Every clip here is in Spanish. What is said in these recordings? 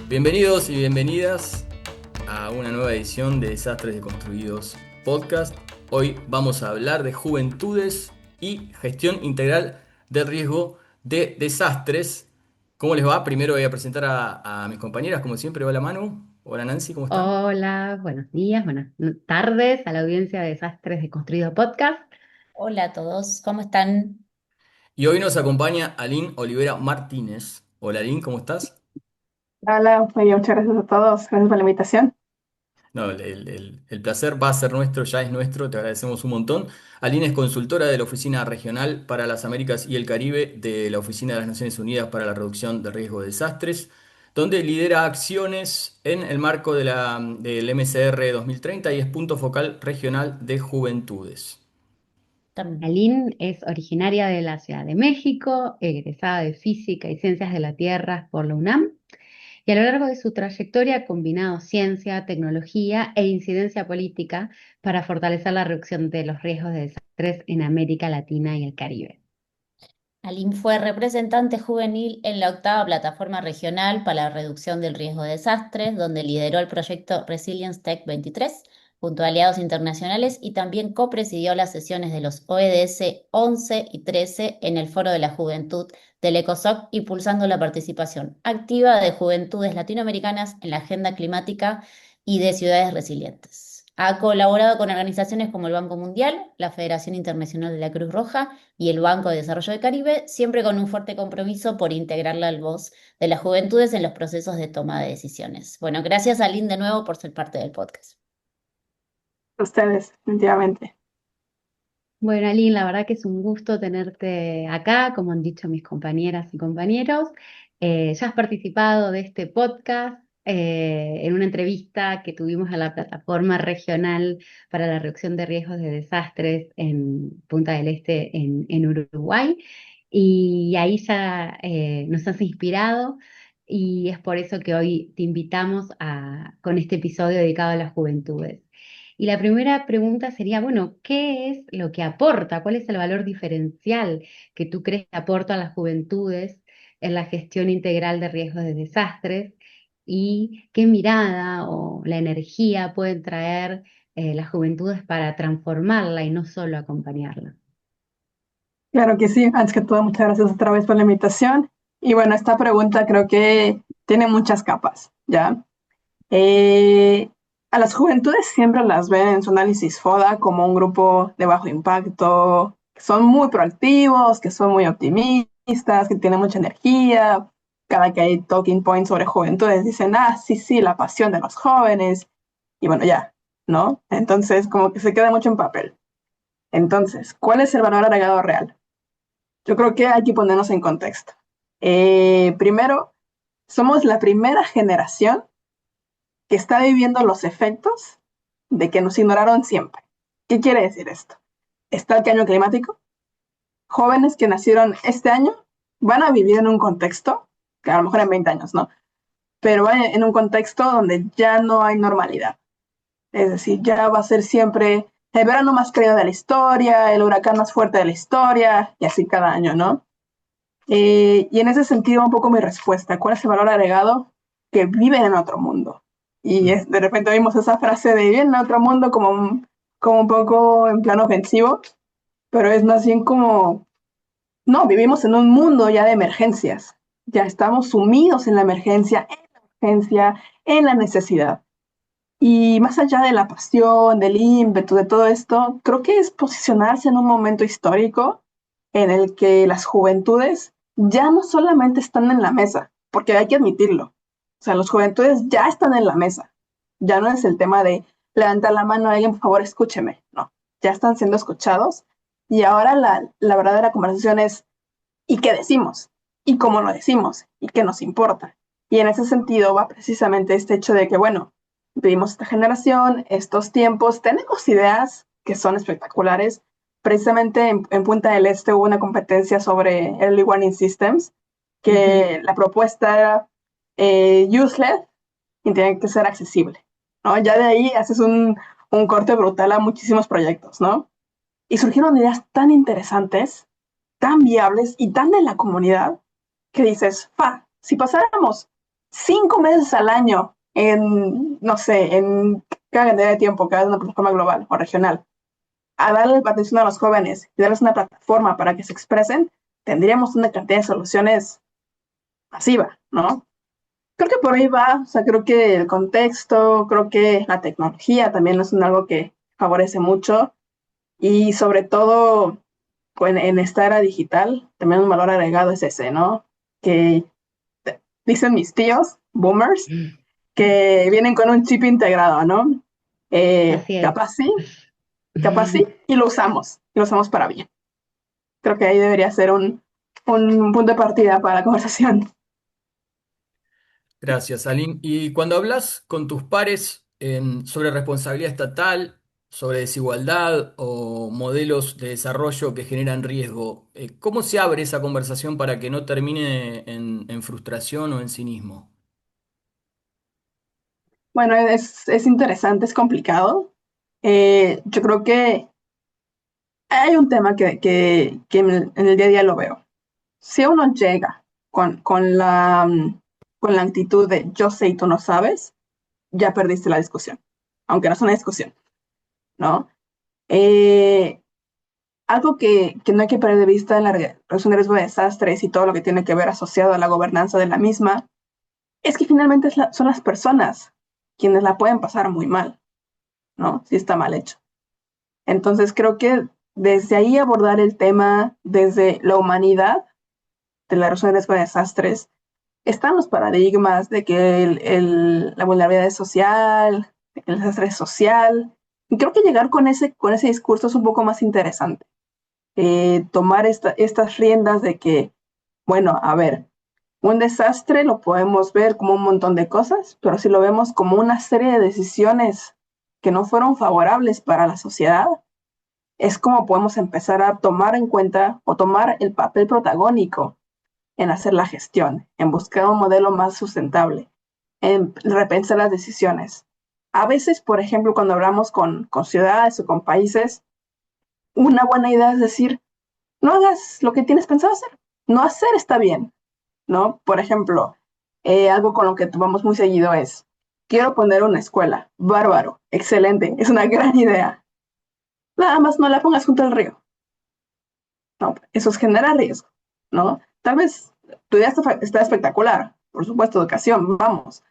Bienvenidos y bienvenidas a una nueva edición de Desastres Deconstruidos Podcast. Hoy vamos a hablar de juventudes y gestión integral del riesgo de desastres. ¿Cómo les va? Primero voy a presentar a mis compañeras, como siempre. Hola Manu, hola Nancy, ¿cómo están? Hola, buenos días, buenas tardes a la audiencia de Desastres de Construido Podcast. Hola a todos, ¿cómo están? Y hoy nos acompaña Aline Olivera Martínez. Hola Aline, ¿cómo estás? Hola, oye, muchas gracias a todos. Gracias por la invitación. No, el placer va a ser nuestro, ya es nuestro, te agradecemos un montón. Aline es consultora de la Oficina Regional para las Américas y el Caribe de la Oficina de las Naciones Unidas para la Reducción de Riesgo de Desastres, donde lidera acciones en el marco del MCR 2030 y es punto focal regional de juventudes. Aline es originaria de la Ciudad de México, egresada de Física y Ciencias de la Tierra por la UNAM, y a lo largo de su trayectoria ha combinado ciencia, tecnología e incidencia política para fortalecer la reducción de los riesgos de desastres en América Latina y el Caribe. Aline fue representante juvenil en la octava plataforma regional para la reducción del riesgo de desastres, donde lideró el proyecto Resilience Tech 23 junto a aliados internacionales y también copresidió las sesiones de los OEDS 11 y 13 en el Foro de la Juventud del ECOSOC, impulsando la participación activa de juventudes latinoamericanas en la agenda climática y de ciudades resilientes. Ha colaborado con organizaciones como el Banco Mundial, la Federación Internacional de la Cruz Roja y el Banco de Desarrollo del Caribe, siempre con un fuerte compromiso por integrar la voz de las juventudes en los procesos de toma de decisiones. Bueno, gracias a Lynn de nuevo por ser parte del podcast. Ustedes, definitivamente. Bueno, Aline, la verdad que es un gusto tenerte acá, como han dicho mis compañeras y compañeros. Ya has participado de este podcast en una entrevista que tuvimos a la plataforma regional para la reducción de riesgos de desastres en Punta del Este, en Uruguay. Y ahí ya nos has inspirado y es por eso que hoy te invitamos con este episodio dedicado a las juventudes. Y la primera pregunta sería, bueno, ¿qué es lo que aporta? ¿Cuál es el valor diferencial que tú crees que aporta a las juventudes en la gestión integral de riesgos de desastres? ¿Y qué mirada o la energía pueden traer las juventudes para transformarla y no solo acompañarla? Claro que sí. Antes que todo, muchas gracias otra vez por la invitación. Y bueno, esta pregunta creo que tiene muchas capas, ¿ya? Eh, a las juventudes siempre las ven en su análisis FODA como un grupo de bajo impacto, que son muy proactivos, que son muy optimistas, que tienen mucha energía. Cada que hay talking points sobre juventudes dicen, ah, sí, sí, la pasión de los jóvenes. Y bueno, ya, ¿no? Entonces, como que se queda mucho en papel. Entonces, ¿cuál es el valor agregado real? Yo creo que hay que ponernos en contexto. Primero, somos la primera generación que está viviendo los efectos de que nos ignoraron siempre. ¿Qué quiere decir esto? Está el cambio climático. Jóvenes que nacieron este año van a vivir en un contexto, que a lo mejor en 20 años, ¿no? Pero van en un contexto donde ya no hay normalidad. Es decir, ya va a ser siempre el verano más cálido de la historia, el huracán más fuerte de la historia, y así cada año, ¿no? Y en ese sentido, un poco mi respuesta, ¿cuál es el valor agregado? Que viven en otro mundo. Y Mm. de repente vimos esa frase de vivir en otro mundo como un poco en plan ofensivo, pero es más bien como, no, vivimos en un mundo ya de emergencias, ya estamos sumidos en la emergencia, en la necesidad. Y más allá de la pasión, del ímpetu, de todo esto, creo que es posicionarse en un momento histórico en el que las juventudes ya no solamente están en la mesa, porque hay que admitirlo. O sea, las juventudes ya están en la mesa. Ya no es el tema de levantar la mano a alguien, por favor, escúcheme. No, ya están siendo escuchados. Y ahora la verdadera conversación es, ¿y qué decimos? ¿Y cómo lo decimos? ¿Y qué nos importa? Y en ese sentido va precisamente este hecho de que, bueno, vivimos esta generación, estos tiempos, tenemos ideas que son espectaculares. Precisamente en Punta del Este hubo una competencia sobre Early Warning Systems, Ujú. que la propuesta era useless y tiene que ser accesible, ¿no? Ya de ahí haces un corte brutal a muchísimos proyectos, ¿no? Y surgieron ideas tan interesantes, tan viables y tan de la comunidad que dices, si pasáramos 5 meses al año en, no sé, en cada cantidad de tiempo, cada una plataforma global o regional, a darle atención a los jóvenes y darles una plataforma para que se expresen, tendríamos una cantidad de soluciones masiva, ¿no? Creo que por ahí va, o sea, creo que el contexto, creo que la tecnología también es algo que favorece mucho y sobre todo en esta era digital, también un valor agregado es ese, ¿no? Que dicen mis tíos, boomers, que vienen con un chip integrado, ¿no? Así es. Capaz sí, y lo usamos para bien. Creo que ahí debería ser un punto de partida para la conversación. Gracias, Aline. Y cuando hablas con tus pares sobre responsabilidad estatal, sobre desigualdad o modelos de desarrollo que generan riesgo, ¿cómo se abre esa conversación para que no termine en frustración o en cinismo? Bueno, es interesante, es complicado. Yo creo que hay un tema que en el día a día lo veo. Si uno llega con la actitud de yo sé y tú no sabes, ya perdiste la discusión, aunque no es una discusión, ¿no? Eh, Algo que no hay que perder de vista en la reducción de riesgo de desastres y todo lo que tiene que ver asociado a la gobernanza de la misma, es que finalmente son las personas quienes la pueden pasar muy mal, ¿no? Si está mal hecho. Entonces creo que desde ahí abordar el tema, desde la humanidad de la reducción de riesgo de desastres, están los paradigmas de que la vulnerabilidad es social, el desastre es social, y creo que llegar con ese discurso es un poco más interesante. Tomar estas riendas de que, bueno, a ver, un desastre lo podemos ver como un montón de cosas, pero si lo vemos como una serie de decisiones que no fueron favorables para la sociedad, es como podemos empezar a tomar en cuenta o tomar el papel protagónico en hacer la gestión, en buscar un modelo más sustentable, en repensar las decisiones. A veces, por ejemplo, cuando hablamos con ciudades o con países, una buena idea es decir, no hagas lo que tienes pensado hacer. No hacer está bien, ¿no? Por ejemplo, algo con lo que tomamos muy seguido es, quiero poner una escuela. Bárbaro, excelente, es una gran idea. Nada más no la pongas junto al río. No, eso genera riesgo, ¿no? Tal vez tu idea está espectacular, por supuesto, educación, vamos.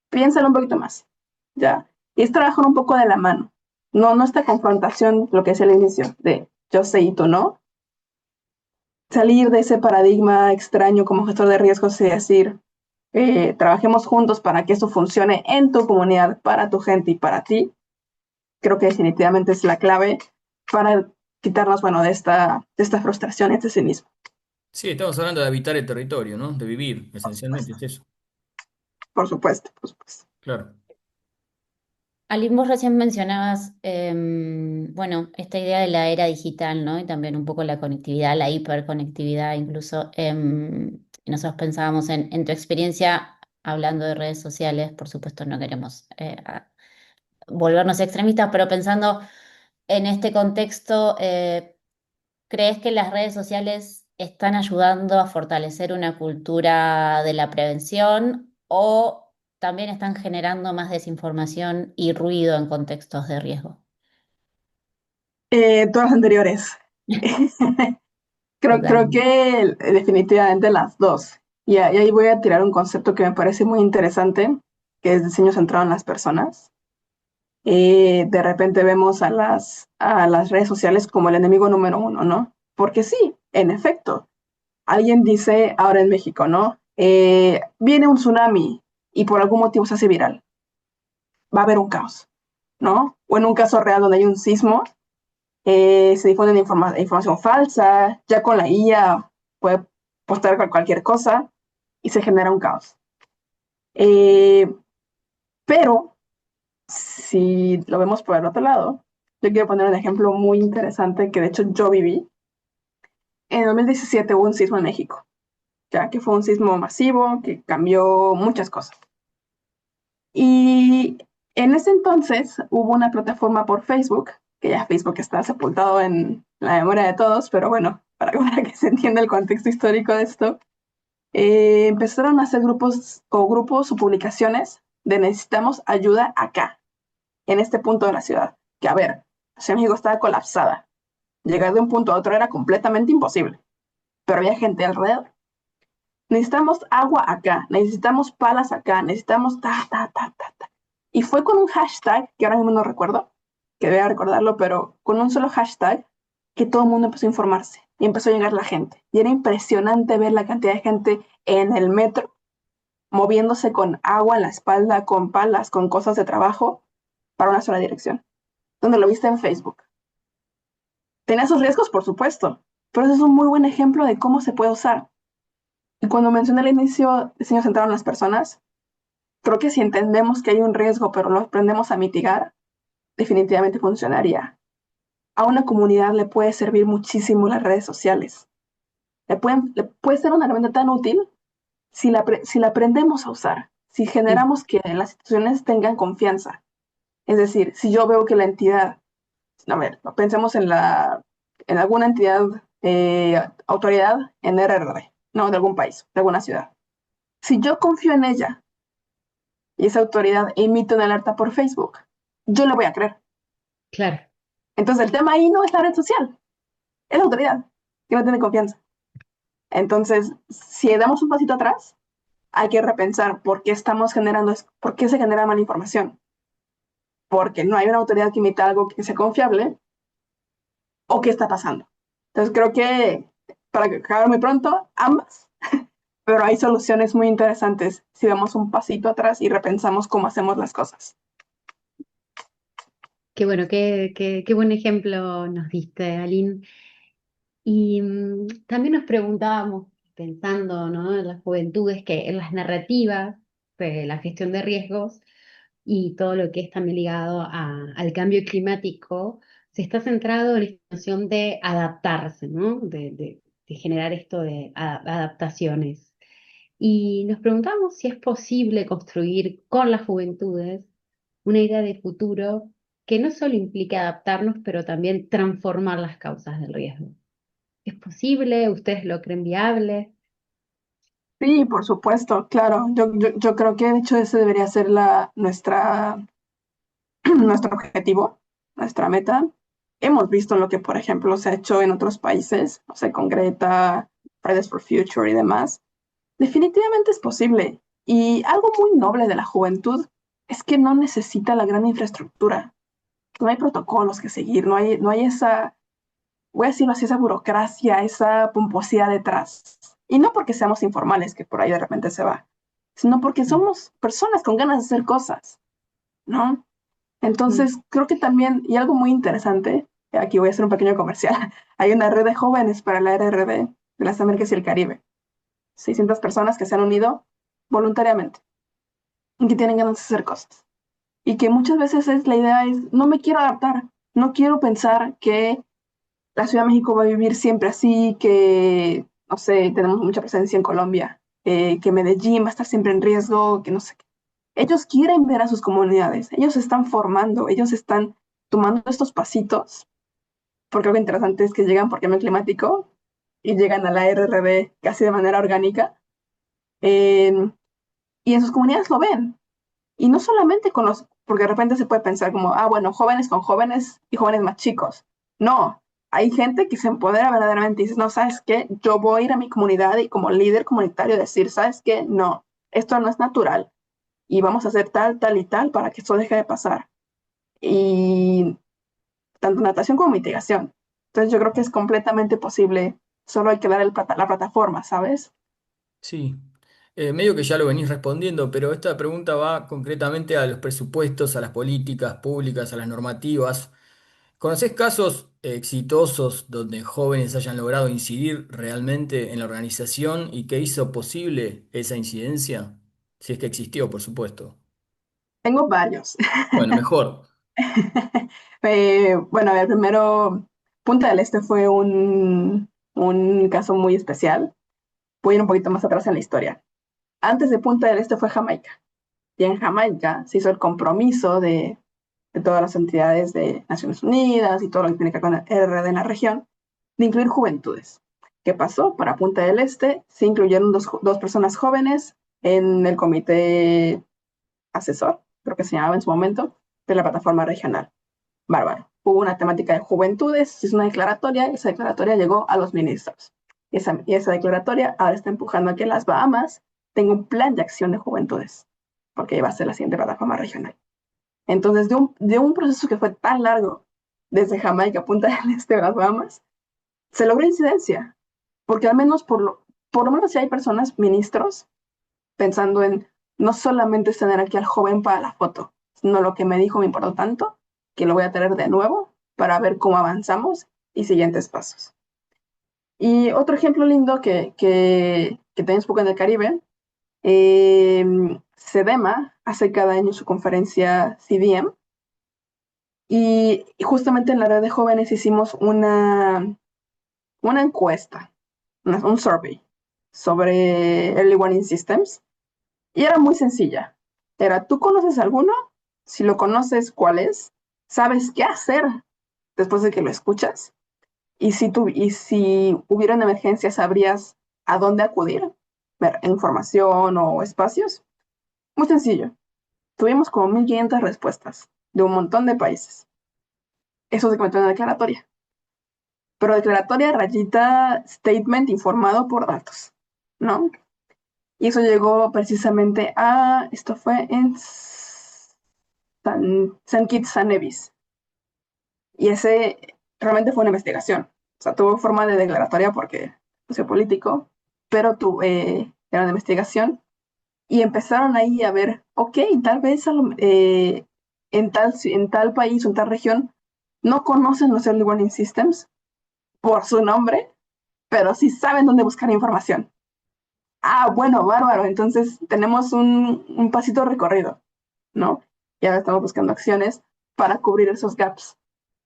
Piénsalo un poquito más, ¿ya? Y es trabajar un poco de la mano. No esta confrontación, lo que es el inicio, de yo sé y tú no, salir de ese paradigma extraño como gestor de riesgos y decir, trabajemos juntos para que esto funcione en tu comunidad, para tu gente y para ti, creo que definitivamente es la clave para quitarnos, bueno, de esta frustración, este cinismo. Sí, estamos hablando de habitar el territorio, ¿no? De vivir, esencialmente, es eso. Por supuesto, por supuesto. Claro. Aline, vos recién mencionabas, bueno, esta idea de la era digital, ¿no? Y también un poco la conectividad, la hiperconectividad incluso. Y nosotros pensábamos en tu experiencia hablando de redes sociales, por supuesto no queremos volvernos extremistas, pero pensando en este contexto, ¿crees que las redes sociales están ayudando a fortalecer una cultura de la prevención o también están generando más desinformación y ruido en contextos de riesgo? Todas las anteriores. Creo Totalmente. que definitivamente las dos. Y ahí voy a tirar un concepto que me parece muy interesante, que es diseño centrado en las personas. De repente vemos a las redes sociales como el enemigo número uno, ¿no? Porque sí, en efecto, alguien dice ahora en México, ¿no? Viene un tsunami y por algún motivo se hace viral. Va a haber un caos, ¿no? O en un caso real donde hay un sismo, se difunde información falsa, ya con la IA puede postar cualquier cosa y se genera un caos. Eh, pero si lo vemos por el otro lado, yo quiero poner un ejemplo muy interesante que de hecho yo viví. En 2017 hubo un sismo en México, ya que fue un sismo masivo que cambió muchas cosas. Y en ese entonces hubo una plataforma por Facebook, que ya Facebook está sepultado en la memoria de todos, pero bueno, para que se entienda el contexto histórico de esto, empezaron a hacer grupos o publicaciones de necesitamos ayuda acá, en este punto de la ciudad. Que a ver, Ciudad de México estaba colapsada. Llegar de un punto a otro era completamente imposible, pero había gente alrededor. Necesitamos agua acá, necesitamos palas acá, necesitamos ta, ta, ta, ta, ta. Y fue con un hashtag, que ahora mismo no recuerdo, que voy a recordarlo, pero con un solo hashtag, que todo el mundo empezó a informarse y empezó a llegar la gente. Y era impresionante ver la cantidad de gente en el metro, moviéndose con agua en la espalda, con palas, con cosas de trabajo, para una sola dirección. Donde lo viste en Facebook. Tenía sus riesgos, por supuesto, pero ese es un muy buen ejemplo de cómo se puede usar. Y cuando mencioné al inicio, diseño centrado en las personas, creo que si entendemos que hay un riesgo, pero lo aprendemos a mitigar, definitivamente funcionaría. A una comunidad le puede servir muchísimo las redes sociales. Le puede ser una herramienta tan útil si la aprendemos a usar, si generamos que las instituciones tengan confianza. Es decir, si yo veo que la entidad, a ver, pensemos en alguna entidad, autoridad en RRD, no, de algún país, de alguna ciudad. Si yo confío en ella y esa autoridad emite una alerta por Facebook, yo le voy a creer. Claro. Entonces el tema ahí no es la red social, es la autoridad, que no tiene confianza. Entonces, si damos un pasito atrás, hay que repensar por qué por qué se genera mala información. Porque no hay una autoridad que emita algo que sea confiable o qué está pasando. Entonces creo que, para acabar muy pronto, ambas, pero hay soluciones muy interesantes si damos un pasito atrás y repensamos cómo hacemos las cosas. Qué bueno, qué buen ejemplo nos diste, Aline. Y también nos preguntábamos, pensando, ¿no?, en las juventudes, que en las narrativas de la gestión de riesgos y todo lo que es también ligado al cambio climático, se está centrado en esta noción de adaptarse, ¿no? De generar esto de adaptaciones. Y nos preguntamos si es posible construir con las juventudes una idea de futuro que no solo implique adaptarnos, pero también transformar las causas del riesgo. ¿Es posible? ¿Ustedes lo creen viable? Sí, por supuesto, claro. Yo creo que de hecho ese debería ser nuestro objetivo, nuestra meta. Hemos visto lo que, por ejemplo, se ha hecho en otros países, no sé, con Greta, Fridays for Future y demás. Definitivamente es posible. Y algo muy noble de la juventud es que no necesita la gran infraestructura. No hay protocolos que seguir, no hay esa, voy a decirlo así, esa burocracia, esa pomposidad detrás. Y no porque seamos informales, que por ahí de repente se va, sino porque somos personas con ganas de hacer cosas, ¿no? Mm. Entonces, creo que también, y algo muy interesante, aquí voy a hacer un pequeño comercial, hay una red de jóvenes para la RRD de las Américas y el Caribe. 600 personas que se han unido voluntariamente y que tienen ganas de hacer cosas. Y que muchas veces la idea es, no me quiero adaptar, no quiero pensar que la Ciudad de México va a vivir siempre así, que, no sé, tenemos mucha presencia en Colombia, que Medellín va a estar siempre en riesgo, que no sé qué. Ellos quieren ver a sus comunidades, ellos se están formando, ellos están tomando estos pasitos, porque algo interesante es que llegan por cambio climático y llegan a la RRB casi de manera orgánica, eh, y en sus comunidades lo ven. Y no solamente porque de repente se puede pensar como, bueno, jóvenes con jóvenes y jóvenes más chicos. No, hay gente que se empodera verdaderamente y dice, no, ¿sabes qué? Yo voy a ir a mi comunidad y como líder comunitario decir, ¿sabes qué? No, esto no es natural y vamos a hacer tal, tal y tal para que esto deje de pasar. Y tanto natación como mitigación. Entonces yo creo que es completamente posible, solo hay que dar la plataforma, ¿sabes? Sí. Medio que ya lo venís respondiendo, pero esta pregunta va concretamente a los presupuestos, a las políticas públicas, a las normativas. ¿Conocés casos exitosos donde jóvenes hayan logrado incidir realmente en la organización y qué hizo posible esa incidencia? Si es que existió, por supuesto. Tengo varios. Bueno, mejor. Bueno, a ver, primero, Punta del Este fue un caso muy especial. Voy a ir un poquito más atrás en la historia. Antes de Punta del Este fue Jamaica. Y en Jamaica se hizo el compromiso de todas las entidades de Naciones Unidas y todo lo que tiene que ver con el RD en la región, de incluir juventudes. ¿Qué pasó? Para Punta del Este se incluyeron dos personas jóvenes en el comité asesor, creo que se llamaba en su momento, de la plataforma regional. Bárbaro. Hubo una temática de juventudes, se hizo una declaratoria, esa declaratoria llegó a los ministros. Y esa declaratoria ahora está empujando a que las Bahamas tengan un plan de acción de juventudes, porque iba a ser la siguiente plataforma regional. Entonces, de un proceso que fue tan largo, desde Jamaica a Punta del Este de las Bahamas, se logró incidencia, porque al menos por lo menos si hay personas, ministros, pensando en no solamente es tener aquí al joven para la foto, sino lo que me dijo me importó tanto que lo voy a traer de nuevo para ver cómo avanzamos y siguientes pasos. Y otro ejemplo lindo que tenemos poco en el Caribe, SEDEMA hace cada año su conferencia CDM y justamente en la red de jóvenes hicimos una encuesta, un survey sobre Early Warning Systems. Y era muy sencilla. Era, ¿tú conoces alguno? Si lo conoces, ¿cuál es? ¿Sabes qué hacer después de que lo escuchas? Y si hubiera una emergencia, ¿sabrías a dónde acudir? Ver información o espacios. Muy sencillo. Tuvimos como 1.500 respuestas de un montón de países. Eso se comentó en la declaratoria. Pero declaratoria rayita statement informado por datos, ¿no? Y eso llegó precisamente esto fue en San Kitts and Nevis. Y ese realmente fue una investigación. O sea, tuvo forma de declaratoria porque fue político, pero era una investigación. Y empezaron ahí a ver, ok, tal vez en tal país o en tal región no conocen los Early Warning Systems por su nombre, pero sí saben dónde buscar información. Bueno, bárbaro. Entonces tenemos un pasito recorrido, ¿no? Y ahora estamos buscando acciones para cubrir esos gaps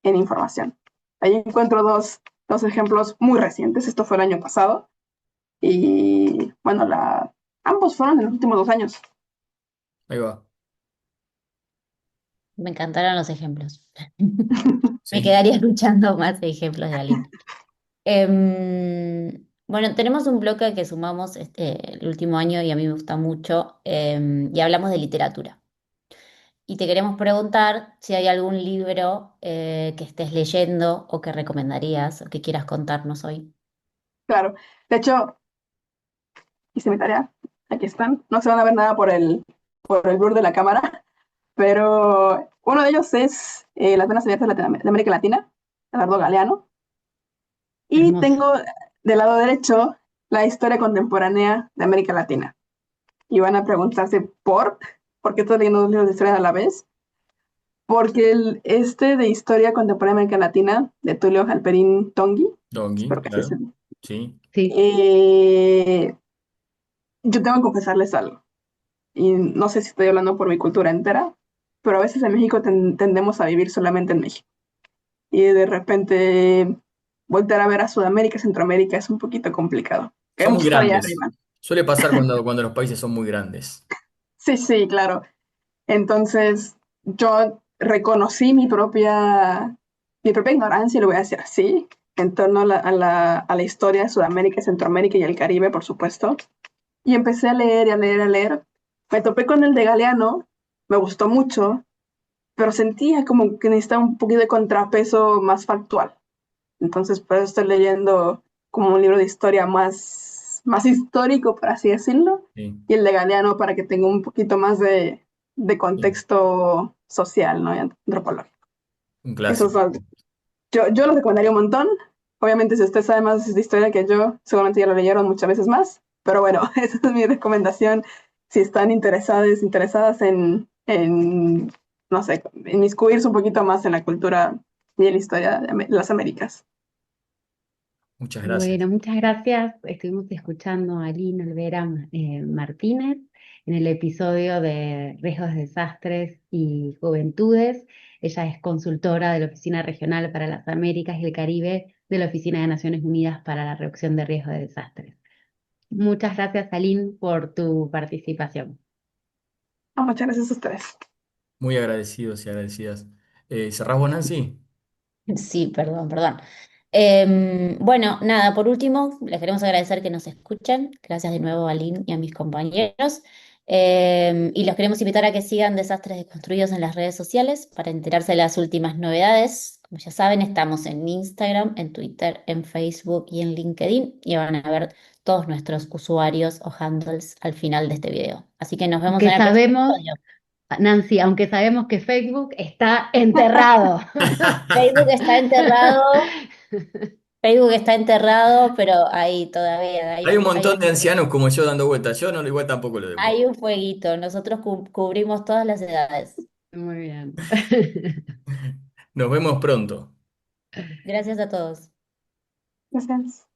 en información. Ahí encuentro dos ejemplos muy recientes. Esto fue el año pasado. Y bueno, ambos fueron en los últimos 2 años. Ahí va. Me encantaron los ejemplos. Me Sí. quedaría escuchando más ejemplos de Aline. Bueno, tenemos un bloque que sumamos el último año y a mí me gusta mucho, y hablamos de literatura. Y te queremos preguntar si hay algún libro que estés leyendo o que recomendarías o que quieras contarnos hoy. Claro. De hecho, hice mi tarea. Aquí están. No se van a ver nada por el blur de la cámara, pero uno de ellos es Las venas abiertas de América Latina, Eduardo Galeano. Y Hermoso. tengo del lado derecho la historia contemporánea de América Latina. Y van a preguntarse por qué estoy leyendo 2 libros de historia a la vez. Porque este de historia contemporánea de América Latina, de Tulio Halperin Tongi, Dongi, espero que así se claro. Sí. Sí. eh, yo tengo que confesarles algo. Y no sé si estoy hablando por mi cultura entera, pero a veces en México tendemos a vivir solamente en México. Y de repente volver a ver a Sudamérica, Centroamérica es un poquito complicado. Hay Son muy mucha historia grandes. arriba. Suele pasar cuando los países son muy grandes. Sí, sí, claro. Entonces, yo reconocí mi propia ignorancia, lo voy a decir así, en torno a la historia de Sudamérica, Centroamérica y el Caribe, por supuesto. Y empecé a leer y a leer, a leer. Me topé con el de Galeano, me gustó mucho, pero sentía como que necesitaba un poquito de contrapeso más factual. Entonces, por eso estoy leyendo como un libro de historia más histórico, por así decirlo, Sí, y el de Galeano para que tenga un poquito más de sí. contexto social, ¿no? Y antropológico. Un Eso clásico. es yo lo recomendaría un montón. Obviamente, si usted sabe más de historia que yo, seguramente ya lo leyeron muchas veces más. Pero bueno, esa es mi recomendación. Si están interesadas en, no sé, inmiscuirse un poquito más en la cultura y en la historia de las Américas. Muchas gracias. Bueno, muchas gracias. Estuvimos escuchando a Lina Olvera Martínez en el episodio de Riesgos de Desastres y Juventudes. Ella es consultora de la Oficina Regional para las Américas y el Caribe de la Oficina de Naciones Unidas para la Reducción de Riesgos de Desastres. Muchas gracias, Aline, por tu participación. Muchas gracias a ustedes. Muy agradecidos y agradecidas. ¿Cerrás vos, Nancy? Sí, perdón, perdón. Bueno, nada, por último, les queremos agradecer que nos escuchen. Gracias de nuevo a Lynn y a mis compañeros. Y los queremos invitar a que sigan Desastres Desconstruidos en las redes sociales para enterarse de las últimas novedades. Como ya saben, estamos en Instagram, en Twitter, en Facebook y en LinkedIn. Y van a ver todos nuestros usuarios o handles al final de este video. Así que nos vemos Que en el próximo sabemos, episodio. Nancy, aunque sabemos que Facebook está enterrado. Facebook está enterrado. Facebook está enterrado, pero ahí todavía Hay un montón de ancianos como yo dando vueltas. Yo no, igual tampoco lo dejo. hay un fueguito. Nosotros cubrimos todas las edades. Muy bien. Nos vemos pronto. Gracias a todos. Gracias.